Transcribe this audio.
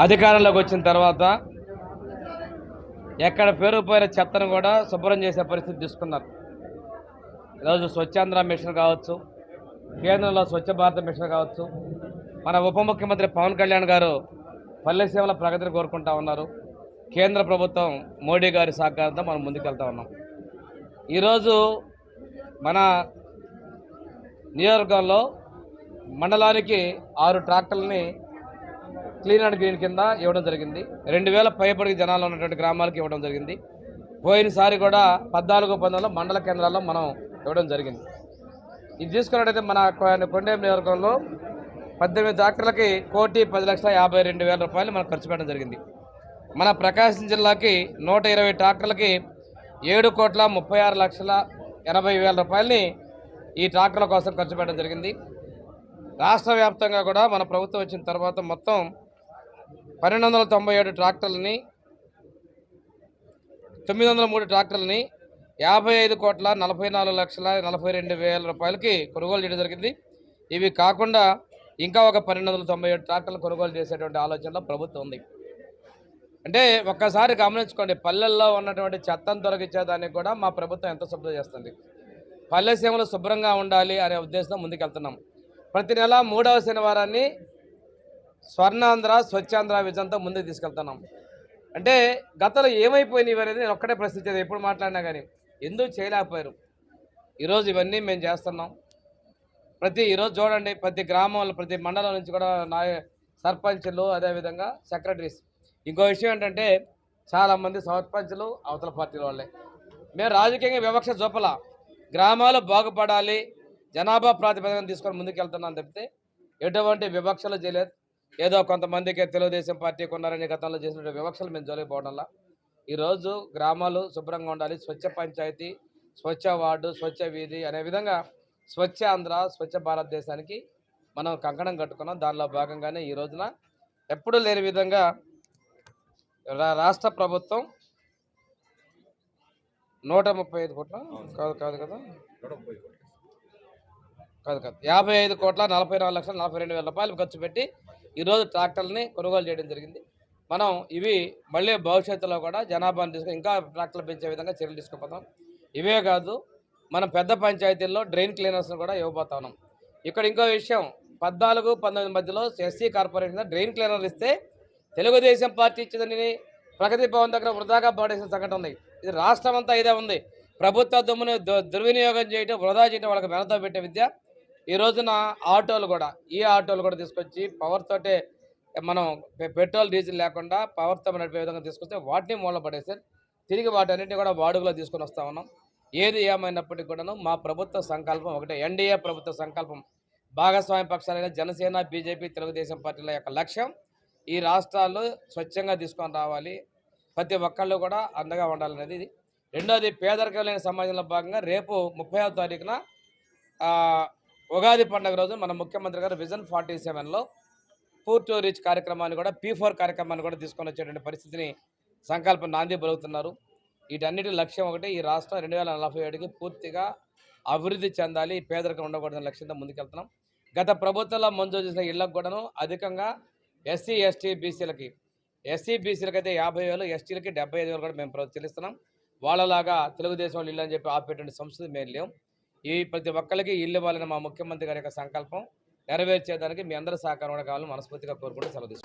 అధికారంలోకి వచ్చిన తర్వాత ఎక్కడ పేరుకుపోయిన చెత్తను కూడా శుభ్రం చేసే పరిస్థితి తీసుకున్నారు. ఈరోజు స్వచ్ఛాంధ్ర మిషన్ కావచ్చు, కేంద్రంలో స్వచ్ఛ భారత్ మిషన్ కావచ్చు, మన ఉప ముఖ్యమంత్రి పవన్ కళ్యాణ్ గారు పల్లె సేవల ప్రగతిని కోరుకుంటా ఉన్నారు. కేంద్ర ప్రభుత్వం మోడీ గారి సహకారంతో మనం ముందుకెళ్తా ఉన్నాం. ఈరోజు మన నియోజకవర్గంలో మండలానికి 6 ట్రాక్టర్లని క్లీన్ అండ్ గ్రీన్ కింద ఇవ్వడం జరిగింది. 2000 పైబడికి జనాలు ఉన్నటువంటి గ్రామాలకు ఇవ్వడం జరిగింది. పోయినసారి కూడా 14-15 మండల కేంద్రాల్లో మనం ఇవ్వడం జరిగింది. ఇది తీసుకున్నట్టయితే మన కొండేం నియోజకవర్గంలో 18 ట్రాక్టర్లకి 1,10,52,000 రూపాయలు మనం ఖర్చు పెట్టడం జరిగింది. మన ప్రకాశం జిల్లాకి 120 ట్రాక్టర్లకి 7,36,80,000 రూపాయలని ఈ ట్రాక్టర్ల కోసం ఖర్చు పెట్టడం జరిగింది. రాష్ట్ర వ్యాప్తంగా కూడా మన ప్రభుత్వం వచ్చిన తర్వాత మొత్తం 1,297 ట్రాక్టర్లని 903 ట్రాక్టర్లని 55,44,42,000 రూపాయలకి కొనుగోలు చేయడం జరిగింది. ఇవి కాకుండా ఇంకా ఒక 1,297 ట్రాక్టర్లు కొనుగోలు చేసేటువంటి ఆలోచనలో ప్రభుత్వం ఉంది. అంటే ఒక్కసారి గమనించుకోండి, పల్లెల్లో ఉన్నటువంటి చెత్తను తొలగించేదానికి కూడా మా ప్రభుత్వం ఎంత శుభ్రం చేస్తుంది. పల్లె సీమలు శుభ్రంగా ఉండాలి అనే ఉద్దేశంతో ముందుకెళ్తున్నాం. ప్రతి నెల 3వ శనివారాన్ని స్వర్ణాంధ్ర స్వచ్ఛాంధ్ర విజన్తో ముందుకు తీసుకెళ్తున్నాం. అంటే గతంలో ఏమైపోయినాయి అనేది నేను ఒక్కటే ప్రశ్నించేది, ఎప్పుడు మాట్లాడినా కానీ ఎందుకు చేయలేకపోయారు. ఈరోజు ఇవన్నీ మేము చేస్తున్నాం. ఈరోజు చూడండి, ప్రతి గ్రామంలో ప్రతి మండలం నుంచి కూడా సర్పంచులు, అదేవిధంగా సెక్రటరీస్. ఇంకో విషయం ఏంటంటే చాలామంది సర్పంచులు అవతల పార్టీల వాళ్ళే. మేము రాజకీయంగా వివక్ష చూపల, గ్రామాలు బాగుపడాలి, జనాభా ప్రాతిపదికన తీసుకొని ముందుకెళ్తున్నాను తప్పితే ఎటువంటి వివక్షలు చేయలేదు. ఏదో కొంతమందికి తెలుగుదేశం పార్టీకి ఉన్నారని గతంలో చేసినటువంటి వివక్షలు మేము జోలిపోవడంలా ఈరోజు గ్రామాలు శుభ్రంగా ఉండాలి, స్వచ్ఛ పంచాయతీ, స్వచ్ఛ వార్డు, స్వచ్ఛ వీధి అనే విధంగా స్వచ్ఛ ఆంధ్ర స్వచ్ఛ భారతదేశానికి మనం కంకణం కట్టుకున్నాం. దానిలో భాగంగానే ఈ రోజున ఎప్పుడూ లేని విధంగా రాష్ట్ర ప్రభుత్వం 135 కోట్ల కాదు కదా 55,44,42,000 రూపాయలు ఖర్చు పెట్టి ఈరోజు ట్రాక్టర్లని కొనుగోలు చేయడం జరిగింది. మనం ఇవి మళ్ళీ భవిష్యత్తులో కూడా జనాభాను తీసుకొని ఇంకా ట్రాక్టర్లు పెంచే విధంగా చర్యలు తీసుకుపోతాం. ఇవే కాదు, మనం పెద్ద పంచాయతీల్లో డ్రైన్ క్లీనర్స్ని కూడా ఇవ్వబోతా ఉన్నాం. ఇక్కడ ఇంకో విషయం, 14-19 మధ్యలో ఎస్సీ కార్పొరేషన్ డ్రైన్ క్లీనర్ ఇస్తే తెలుగుదేశం పార్టీ ఇచ్చిందని ప్రగతి భవన్ దగ్గర వృధాగా పడేసిన సంఘటన ఉంది. ఇది రాష్ట్రం అంతా ఇదే ఉంది. ప్రభుత్వ దొమ్మును దుర్వినియోగం చేయడం, వృధా చేయడం వాళ్ళకి వెనతో పెట్టే విద్య. ఈ రోజున ఆటోలు కూడా తీసుకొచ్చి పవర్ తోటే మనం పెట్రోల్ డీజిల్ లేకుండా పవర్తో నడిపే విధంగా తీసుకొస్తే వాటిని మూల పడేసారు. తిరిగి వాటన్నింటినీ కూడా వాడుకలో తీసుకొని వస్తూ ఉన్నాం. ఏది ఏమైనప్పటికీ కూడాను మా ప్రభుత్వ సంకల్పం ఒకటే, ఎన్డీఏ ప్రభుత్వ సంకల్పం. భాగస్వామ్య పక్షాలైన జనసేన, బీజేపీ, తెలుగుదేశం పార్టీల యొక్క లక్ష్యం ఈ రాష్ట్రాల్లో స్వచ్ఛంగా తీసుకొని రావాలి, ప్రతి ఒక్కళ్ళు కూడా అండగా ఉండాలనేది ఇది. రెండోది, పేదరికం లేని సమాజంలో భాగంగా రేపు 30వ తారీఖున ఉగాది పండుగ రోజు మన ముఖ్యమంత్రి గారు విజన్ 47లో పూర్ టు రీచ్ కార్యక్రమాన్ని కూడా P4 కార్యక్రమాన్ని కూడా తీసుకొని వచ్చేటువంటి పరిస్థితిని సంకల్పం నాంది పలుకుతున్నారు. వీటన్నిటి లక్ష్యం ఒకటి, ఈ రాష్ట్రం 2047కి పూర్తిగా అభివృద్ధి చెందాలి, పేదరికం ఉండకూడదని లక్ష్యంతో ముందుకెళ్తున్నాం. గత ప్రభుత్వంలో మంజూరు చేసిన ఇళ్లకు కూడాను అధికంగా ఎస్సీ బీసీలకి అయితే 50,000, ఎస్టీలకి 75,000 కూడా మేము చెల్లిస్తున్నాం. వాళ్ళలాగా తెలుగుదేశం వాళ్ళు ఇల్లు అని చెప్పి ఆపేటువంటి సంస్కృతి మేము లేవు. ఈ ప్రతి ఒక్కరికి ఇల్లు ఇవ్వాలని మా ముఖ్యమంత్రి గారి యొక్క సంకల్పం నెరవేర్చేదానికి మీ అందరి సహకారం కూడా కావాలని మనస్ఫూర్తిగా కోరుకుంటూ సెలవు తీసుకుంటాం.